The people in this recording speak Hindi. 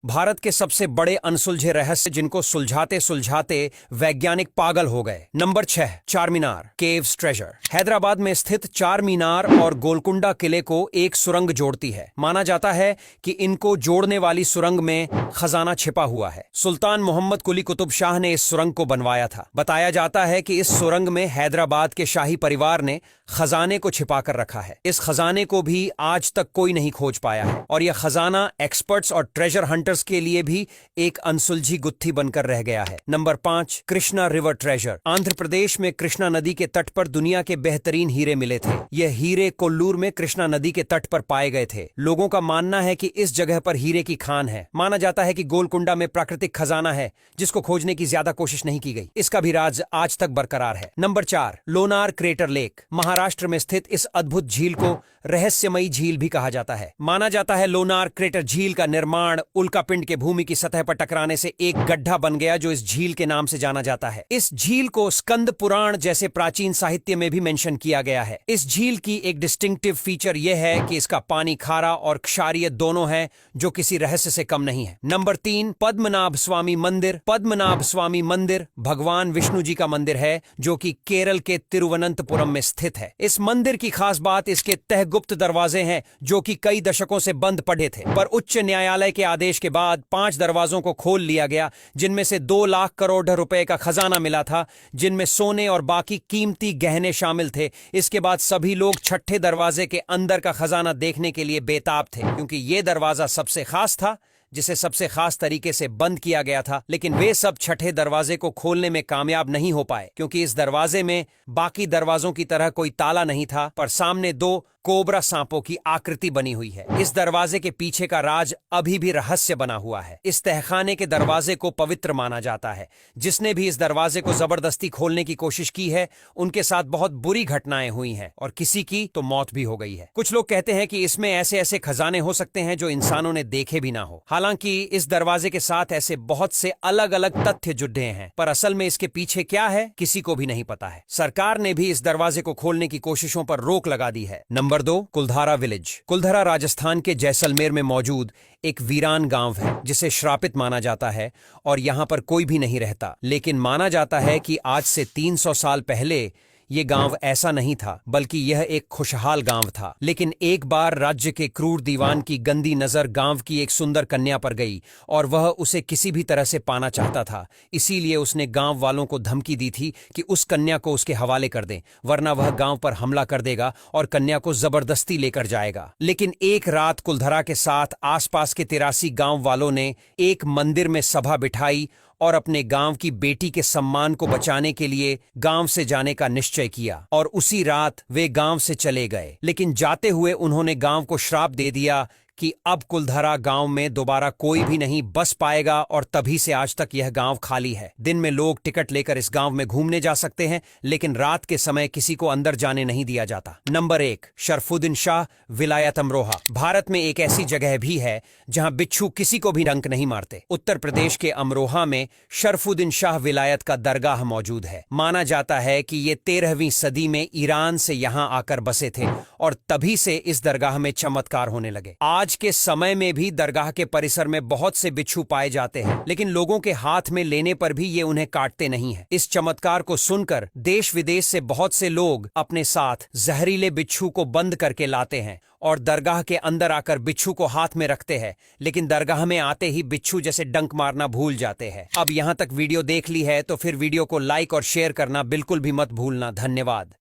भारत के सबसे बड़े अनसुलझे रहस्य जिनको सुलझाते सुलझाते वैज्ञानिक पागल हो गए। नंबर 6, चार मीनार केव्स ट्रेजर। हैदराबाद में स्थित चार मीनार और गोलकुंडा किले को एक सुरंग जोड़ती है। माना जाता है कि इनको जोड़ने वाली सुरंग में खजाना छिपा हुआ है। सुल्तान मोहम्मद कुली कुतुब शाह ने इस सुरंग को बनवाया था। बताया जाता है कि इस सुरंग में हैदराबाद के शाही परिवार ने खजाने को छिपाकर रखा है। इस खजाने को भी आज तक कोई नहीं खोज पाया है और यह खजाना एक्सपर्ट्स और ट्रेजर हंटर्स के लिए भी एक अनसुलझी गुत्थी बनकर रह गया है। Number 5, Krishna river treasure. Andhra Pradesh में कृष्णा नदी के तट पर दुनिया के बेहतरीन हीरे मिले थे। यह हीरे कोल्लूर में कृष्णा नदी के तट पर पाए गए थे। लोगों का मानना है कि इस जगह पर हीरे की खान है। माना जाता है कि गोलकुंडा में प्राकृतिक खजाना है जिसको खोजने की ज्यादा कोशिश नहीं की गई। इसका भी राज आज तक बरकरार है। Number 4, Lonar crater lake. Maharashtra में स्थित इस अद्भुत झील को रहस्यमयी झील भी कहा जाता है। माना जाता है लोनार क्रेटर झील का निर्माण उल्कापिंड के भूमि की सतह पर टकराने से एक गड्ढा बन गया जो इस झील के नाम से जाना जाता है। इस झील को स्कंद पुराण जैसे प्राचीन साहित्य में भी मेंशन किया गया है। इस झील की एक डिस्टिंक्टिव फीचर यह है कि इसका पानी खारा और क्षारीय दोनों है जो किसी रहस्य से कम नहीं है। नंबर 3, पद्मनाभ स्वामी मंदिर। पद्मनाभ स्वामी मंदिर भगवान विष्णु जी का मंदिर है जो कि केरल के तिरुवनंतपुरम में स्थित है। इस मंदिर की खास बात इसके तहगुप्त दरवाजे हैं जो कि कई दशकों से बंद पड़े थे, पर उच्च न्यायालय के आदेश के बाद 5 दरवाजों को खोल लिया गया, जिनमें से 2 लाख करोड़ रुपए का खजाना मिला था, जिनमें सोने और बाकी कीमती गहने शामिल थे। इसके बाद सभी लोग छठे दरवाजे के अंदर का खजाना देखने के लिए बेताब थे, क्योंकि यह दरवाजा सबसे खास था जिसे सबसे खास तरीके से बंद किया गया था। लेकिन वे सब छठे दरवाजे को खोलने में कामयाब नहीं हो पाए, क्योंकि इस दरवाजे में बाकी दरवाजों की तरह कोई ताला नहीं था, पर सामने 2 कोबरा सांपों की आकृति बनी हुई है। इस दरवाजे के पीछे का राज अभी भी रहस्य बना हुआ है। इस तहखाने के दरवाजे को पवित्र माना जाता है। जिसने भी इस दरवाजे को जबरदस्ती खोलने की कोशिश की है उनके साथ बहुत बुरी घटनाएं हुई हैं और किसी की तो मौत भी हो गई है। कुछ लोग कहते हैं कि इसमें ऐसे ऐसे खजाने हो सकते हैं जो इंसानों ने देखे भी ना हो। हालांकि इस दरवाजे के साथ ऐसे बहुत से अलग अलग तथ्य जुड़े हैं, पर असल में इसके पीछे क्या है किसी को भी नहीं पता है। सरकार ने भी इस दरवाजे को खोलने की कोशिशों पर रोक लगा दी है। नंबर 2, कुलधारा विलेज। कुलधारा राजस्थान के जैसलमेर में मौजूद एक वीरान गांव है जिसे श्रापित माना जाता है और यहां पर कोई भी नहीं रहता। लेकिन माना जाता है कि आज से 300 साल पहले ये गांव ऐसा नहीं था, बल्कि यह एक खुशहाल गांव था। लेकिन एक बार राज्य के क्रूर दीवान की गंदी नजर गांव की एक सुंदर कन्या पर गई और वह उसे किसी भी तरह से पाना चाहता था। इसीलिए उसने गांव वालों को धमकी दी थी कि उस कन्या को उसके हवाले कर दें, वरना वह गांव पर हमला कर देगा और कन्या को जबरदस्ती लेकर जाएगा। लेकिन एक रात कुलधरा के साथ आसपास के 83 गांव वालों ने एक मंदिर में सभा बिठाई और अपने गांव की बेटी के सम्मान को बचाने के लिए गांव से जाने का निश्चय किया और उसी रात वे गांव से चले गए। लेकिन जाते हुए उन्होंने गांव को श्राप दे दिया कि अब कुलधरा गांव में दोबारा कोई भी नहीं बस पाएगा और तभी से आज तक यह गांव खाली है। दिन में लोग टिकट लेकर इस गांव में घूमने जा सकते हैं, लेकिन रात के समय किसी को अंदर जाने नहीं दिया जाता। नंबर 1, शरफुद्दीन शाह विलायत अमरोहा। भारत में एक ऐसी जगह भी है जहां बिच्छू किसी को भी डंक नहीं मारते। उत्तर प्रदेश के अमरोहा में शरफुद्दीन शाह विलायत का दरगाह मौजूद है। माना जाता है कि ये 13वीं सदी में ईरान से यहां आकर बसे थे और तभी से इस दरगाह में चमत्कार होने लगे। आज के समय में भी दरगाह के परिसर में बहुत से बिच्छू पाए जाते हैं, लेकिन लोगों के हाथ में लेने पर भी ये उन्हें काटते नहीं है। इस चमत्कार को सुनकर देश विदेश से बहुत से लोग अपने साथ जहरीले बिच्छू को बंद करके लाते हैं और दरगाह के अंदर आकर बिच्छू को हाथ में रखते हैं, लेकिन दरगाह में आते ही बिच्छू जैसे डंक मारना भूल जाते हैं। अब यहां तक वीडियो देख ली है तो फिर वीडियो को लाइक और शेयर करना बिल्कुल भी मत भूलना। धन्यवाद।